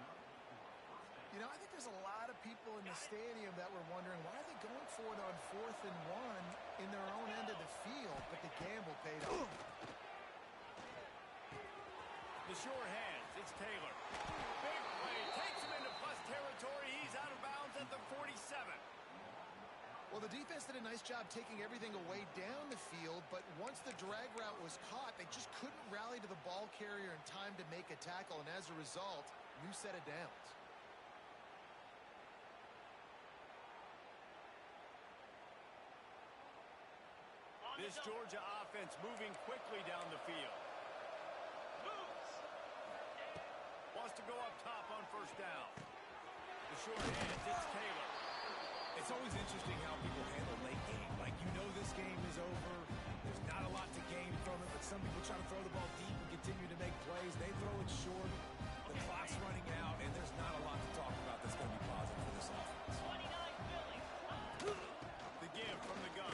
You know, I think there's a lot of people in the stadium that were wondering why are they going for it on 4th and 1 in their own end of the field, but the gamble paid off. The sure hands, it's Taylor. Big play, takes him into plus territory. He's out of bounds at the 47. Well, the defense did a nice job taking everything away down the field, but once the drag route was caught, they just couldn't rally to the ball carrier in time to make a tackle, and as a result, new set of downs. This Georgia offense moving quickly down the field. Wants to go up top on first down. The short hands, it's Taylor. It's always interesting how people handle late game. Like, you know this game is over. There's not a lot to gain from it, but some people try to throw the ball deep and continue to make plays. They throw it short. The clock's running out, and there's not a lot to talk about that's going to be positive for this offense. The give from the gun.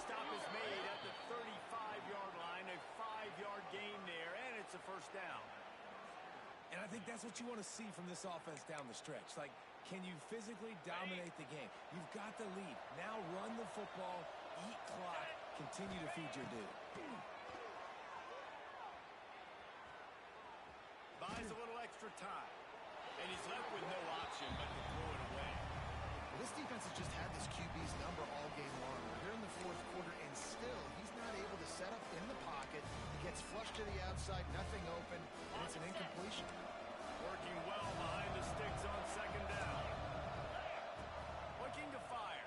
Stop is made at the 35-yard line. A 5-yard gain there, and it's a first down. And I think that's what you want to see from this offense down the stretch. Like, can you physically dominate the game? You've got the lead. Now run the football, eat clock, continue to feed your dude. extra time. And he's left with no option but to throw it away. Well, this defense has just had this QB's number all game long. We're here in the fourth quarter, and still he's not able to set up in the pocket. He gets flushed to the outside, nothing open, and it's an incompletion. Working well behind the sticks on second down. Looking to fire.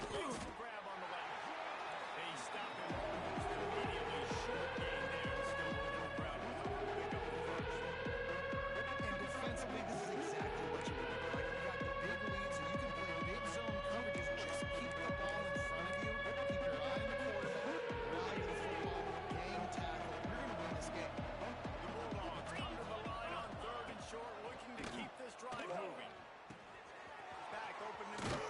Makes the grab on the left. They stop him almost immediately. Short gain there. Still a little ground to cover to pick up the first. And defensively, this is exactly what you want, right? You got the big lead, so you can play big zone coverages. Just keep the ball in front of you. Keep your eye on the quarterback. Rally the football. Gang tackle. You're going to win this game. The Bulldogs come to the line on third and short, looking to keep this drive moving. Back open to the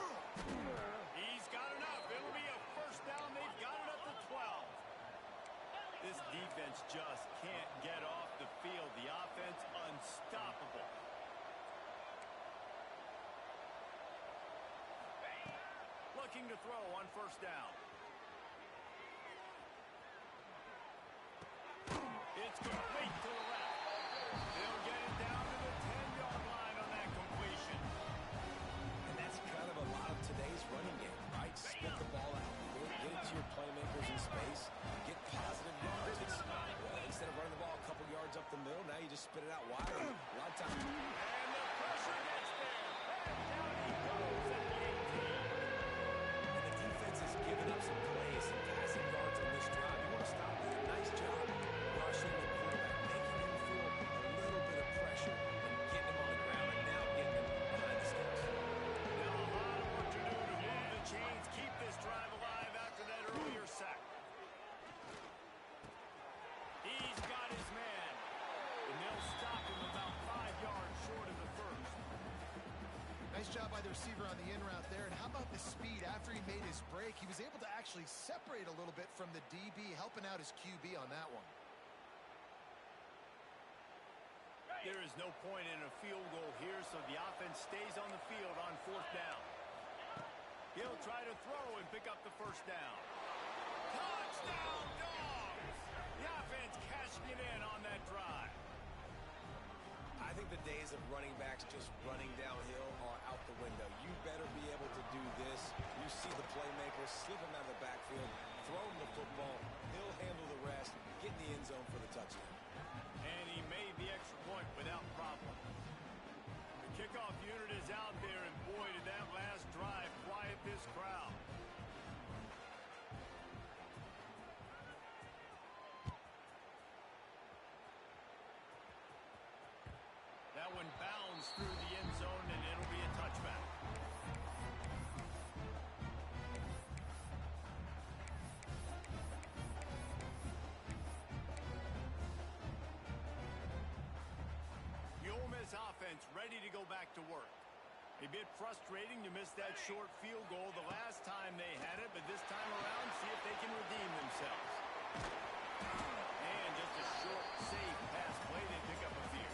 He's got enough. It'll be a first down. They've got it up to 12. This defense just can't get off the field. The offense unstoppable. Looking to throw on first down. It's complete to the left. They'll get it down to the 10-yard line on that completion. And that's kind of a lot of today's running game, right? Split the ball out. Get it to your playmakers in space. Get positive yards. Instead of running the ball a couple yards up the middle, now you just spit it out wide. A lot of times. And the pressure gets there. And down he goes at the 18. And the defense has given up some plays, some passing yards on this drive. You want to stop that? Nice job rushing the quarterback, making him feel a little bit of pressure and getting him on the ground and now getting him behind the sticks. Now a lot of work to do to move the chains, keep this drive alive after that earlier sack. He's got his man. And they'll stop him about 5 yards short of the first. Nice job by the receiver on the in route there. And how about the speed after he made his break? He was able to actually separate a little bit from the DB, helping out his QB on that one. There is no point in a field goal here, so the offense stays on the field on fourth down. He'll try to throw and pick up the first down. Touchdown, Dogs! The offense cashing it in on that drive. I think the days of running backs just running downhill are out the window. You better be able to do this. You see the playmaker, slip him out of the backfield, throw him the football, he'll handle the rest, get in the end zone for the touchdown. And he made the extra point without problem. The kickoff unit is out there, and boy, did that last drive quiet this crowd. That one bounds through the end zone, and it'll be a touchback. The Ole Miss offense ready to go back to work. A bit frustrating to miss that short field goal the last time they had it, but this time around, see if they can redeem themselves. And just a short, safe pass play, they pick up a few.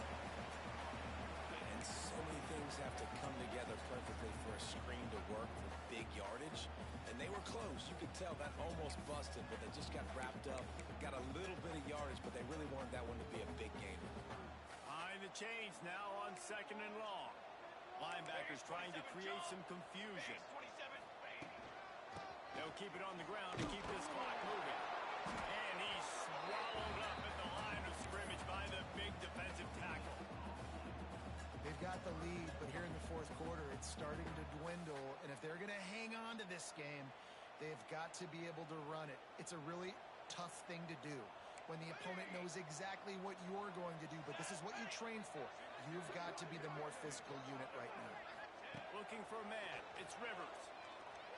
And so many things have to come together perfectly for a screen to work for big yardage. And they were close. You could tell that almost busted, but they just got wrapped up, got a little bit of yardage, but they really wanted that one to be a big game. Behind the chains now on second and long. Linebackers trying to create some confusion. They'll keep it on the ground to keep this clock moving. And he's swallowed up at the line of scrimmage by the big defensive tackle. They've got the lead, but here in the fourth quarter, it's starting to dwindle. And if they're going to hang on to this game, they've got to be able to run it. It's a really tough thing to do when the opponent knows exactly what you're going to do, but this is what you train for. You've got to be the more physical unit right now. Looking for a man. It's Rivers.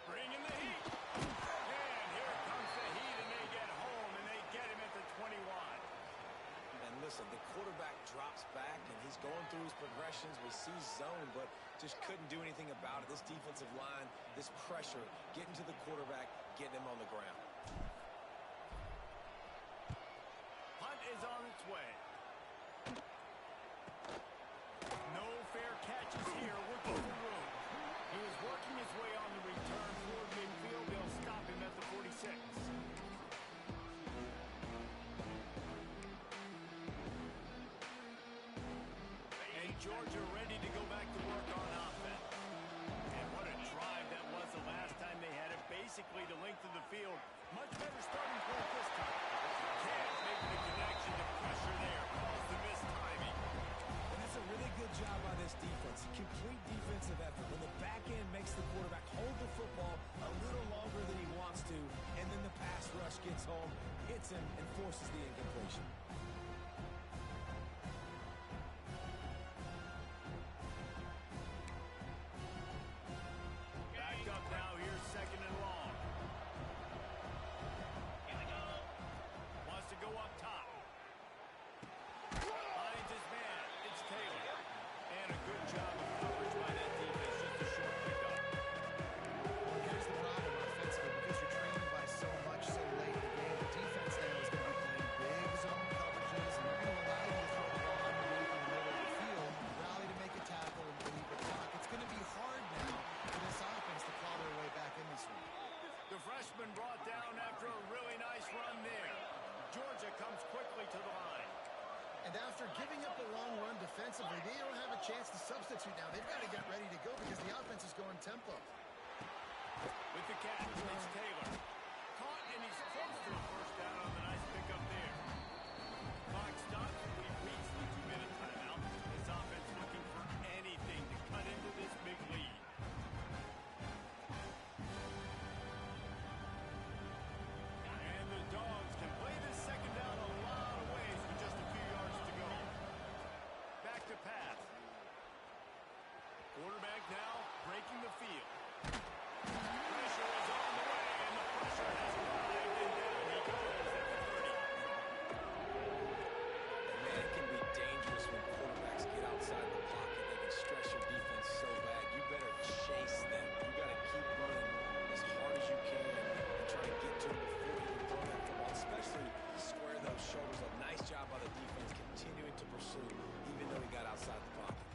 Bringing the heat. And here comes the heat, and they get home, and they get him at the 21. And listen, the quarterback drops back, and he's going through his progressions. We see zone, but just couldn't do anything about it. This defensive line, this pressure, getting to the quarterback, getting him on the ground. Hunt is on its way. No fair catches here. Looking for room. He was working his way on the return toward midfield. They'll stop him at the 46. Georgia ready to go back to work on offense. And what a drive that was the last time they had it, basically the length of the field. Much better starting point this time. Can't make the connection to pressure there. Calls the missed timing. And that's a really good job by this defense. Complete defensive effort. When the back end makes the quarterback hold the football a little longer than he wants to, and then the pass rush gets home, hits him, and forces the incompletion. Back up now. Here's second and long. Here we go. Wants to go up top. Finds his man. It's Taylor. And a good job of coverage by that defense. Just a short pickup. Here's the problem offensively, because you're trailing by so much so late in the game. The defense now is going to be playing big zone coverages, and they're going to allow you to throw the ball underneath in the middle of the field, rally to make a tackle, and leave the clock. It's going to be hard now for this offense to claw their way back in this one. The freshman brought down after a really nice run there. Georgia comes quickly to the line. And after giving up a long run defensively, they don't have a chance to substitute now. They've got to get ready to go because the offense is going tempo. With the catch, it's Taylor. Caught, and he's close to a first down on the nice pickup there. Clock stops. We've reached the 2-minute timeout. This offense looking for anything to cut into this big lead. And the Dogs can play this second down a lot of ways with just a few yards to go. Back to pass. Quarterback now breaking the field. Pressure is on the way, and the pressure has arrived, and down he goes at the 30. Man, it can be dangerous when quarterbacks get outside the pocket. They can stress your defense so bad. You better chase them. You got to keep running as hard as you can and try to get to them before you can throw that football, especially square those shoulders up. Nice job by the defense continuing to pursue, even though he got outside the pocket.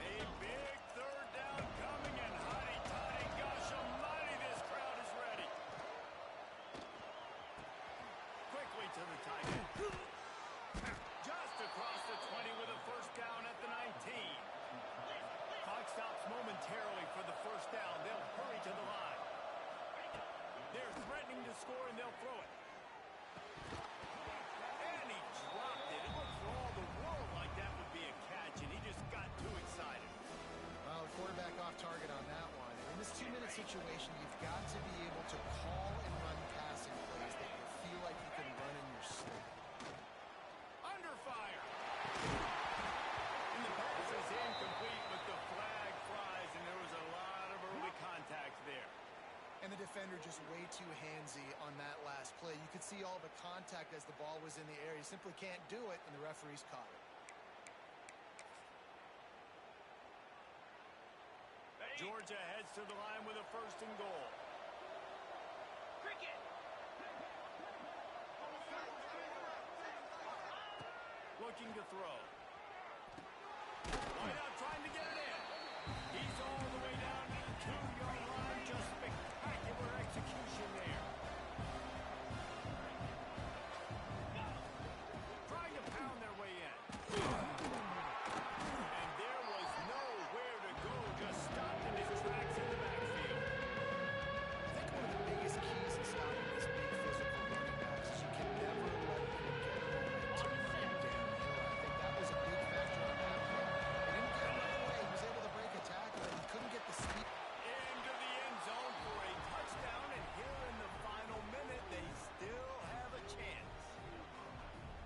A big third down coming, and hotty-toddy, gosh almighty, this crowd is ready. Quickly to the tight end. Just across the 20 with a first down at the 19. Clock stops momentarily for the first down. They'll hurry to the line. They're threatening to score, and they'll throw it. And he dropped it. It looked for all the world like that would be a catch, and he just got too excited. Well, the quarterback off target on that one. In this 2-minute situation, you've got to be able to call and run passing plays that you feel like you can run in your sleep. Under fire. And the pass is incomplete, but the flag flies, and there was a lot of early contact there. And the defender just way too handsy on that last play. You could see all the contact as the ball was in the air. He simply can't do it, and the referees caught it. Georgia heads to the line with a first and goal. Cricket. Looking to throw. Right out trying to get it in. He's all the way down to the 2-yard line. Just spectacular execution there. Trying to pound their way in. And there was nowhere to go. Just stopped in his tracks in the backfield. I think one of the biggest keys in stopping this big physical running back is you can never let him get momentum running downhill. I think that was a big factor on that play. He didn't get another way. He was able to break a tackle, but he couldn't get the speed. Into the end zone for a touchdown, and here in the final minute, they still have a chance.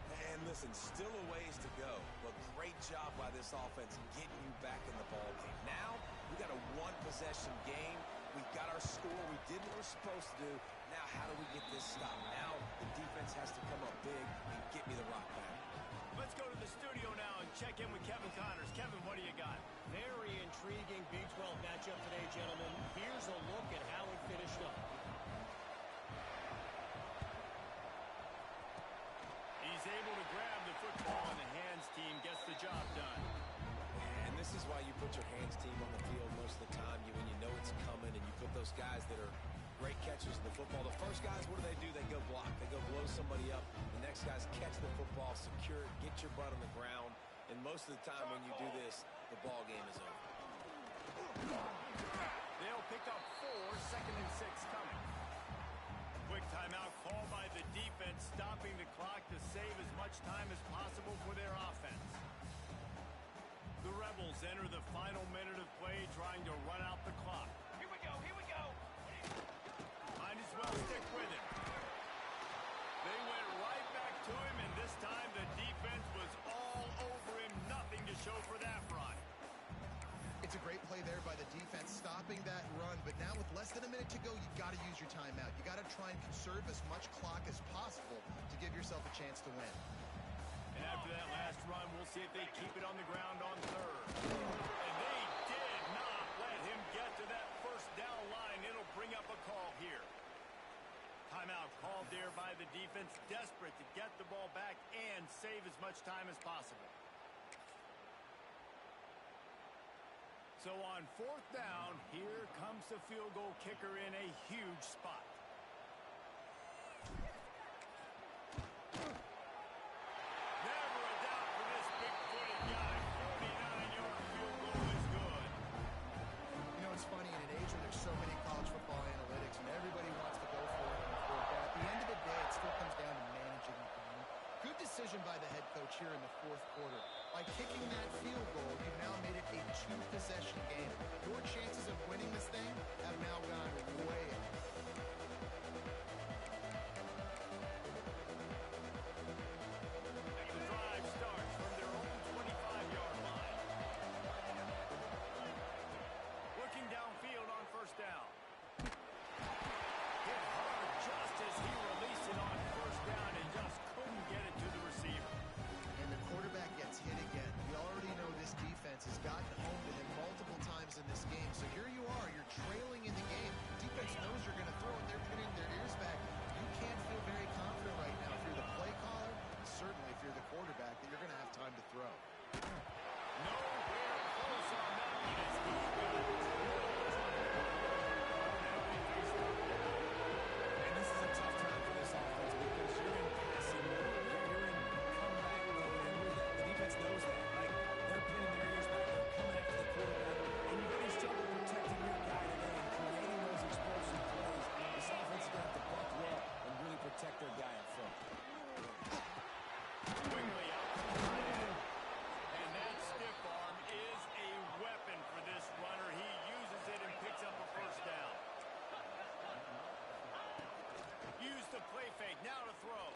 And listen, still a ways to go, but great job by this offense getting you back in the ball game. Now, we got a one-possession game. We got our score. We did what we're supposed to do. Now, how do we get this stopped? Now, the defense has to come up big and get me the rock back. Let's go to the studio now and check in with Kevin Connors. Kevin, what do you got? Very intriguing Big 12 matchup today, gentlemen. Here's a look at how it finished up. He's able to grab the football, and the hands team gets the job done. And this is why you put your hands team on the field most of the time. When you know it's coming, and you put those guys that are great catchers of the football. The first guys, what do? They go block. They go blow somebody up. The next guys catch the football, secure it, get your butt on the ground, And most of the time when you do this, the ball game is over. They'll pick up 4, 2nd and 6 coming. Quick timeout called by the defense, stopping the clock to save as much time as possible for their offense. The Rebels enter the final minute of play trying to run out the clock. Here we go, here we go. Might as well stick with it. They went right back to him, and this time the defense was all over him. Nothing to show for that run. It's a great play there by the defense, stopping that run. But now with less than a minute to go, you've got to use your timeout. You got to try and conserve as much clock as possible to give yourself a chance to win. And after that last run, we'll see if they keep it on the ground on 3rd. And they did not let him get to that first down line. It'll bring up a call here. Timeout called there by the defense, desperate to get the ball back and save as much time as possible. So on 4th down, here comes the field goal kicker in a huge spot. Never a doubt for this big-footed guy. 49-yard field goal is good. You know, it's funny, in an age where there's so many college football analytics and everybody wants to go for it on 4th down, at the end of the day, it still comes down to managing the game. Good decision by the head coach here in the 4th quarter. By kicking that field goal, you've now made it a 2-possession game. Your chances of winning this thing have now gone way up. The drive starts from their own 25-yard line. Looking downfield on 1st down. Hit hard just as he released it on 1st down and just couldn't get it to the receiver. And the quarterback gets hit again. We already know this defense has gotten home to him multiple times in this game. So here you are, you're trailing in the game. Defense knows you're going to throw it. They're putting their ears back. You can't feel very confident right now if you're the play caller, certainly if you're the quarterback, that you're going to have time to throw. Nowhere close on that one as he got And this is a tough time for this offense because you're in passing mode. You're in comeback mode, and the defense knows that. Like, they're pinning their ears back. They're coming after the quarterback. And you really struggle protecting your guy today and creating those explosive plays. This offense is going to have to buckle up and really protect their guy up front. Quickly out to the tight end. And that stiff arm is a weapon for this runner. He uses it and picks up a 1st down. Use the play fake. Now to throw.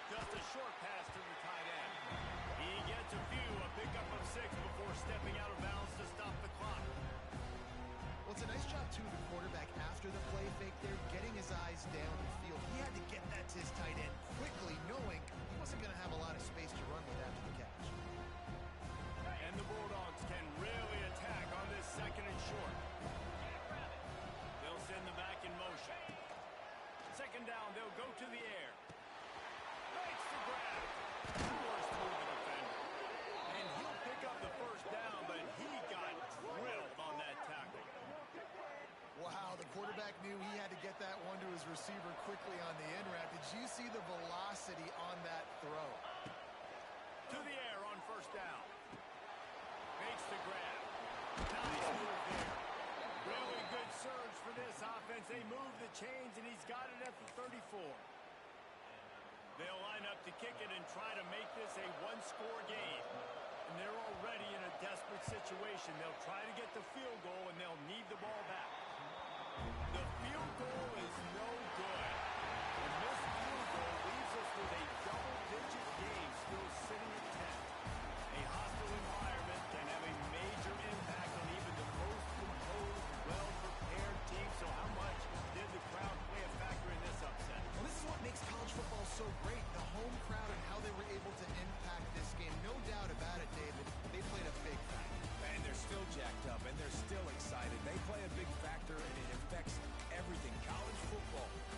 Just a short pass to the tight end. He gets a few, a pickup of 6 before stepping out of bounds to stop the clock. Well, it's a nice job, too, the quarterback after the play fake there, getting his eyes down the field. He had to get that to his tight end quickly, knowing he wasn't going to have a lot of space to run with after the catch. And the Bulldogs can really attack on this 2nd and short. They'll send the back in motion. 2nd down, they'll go to the air. Makes the grab. Powers through the defender. And he'll pick up the 1st down, but he got drilled on that tackle. Wow, the quarterback knew he had to get that one to his receiver quickly on the in route. Did you see the velocity on that throw? To the air on 1st down. Makes the grab. Nice move there. Really good surge for this offense. They move the chains, and he's got it at the 34. They'll line up to kick it and try to make this a 1-score game. And they're already in a desperate situation. They'll try to get the field goal, and they'll need the ball back. The field goal is no good.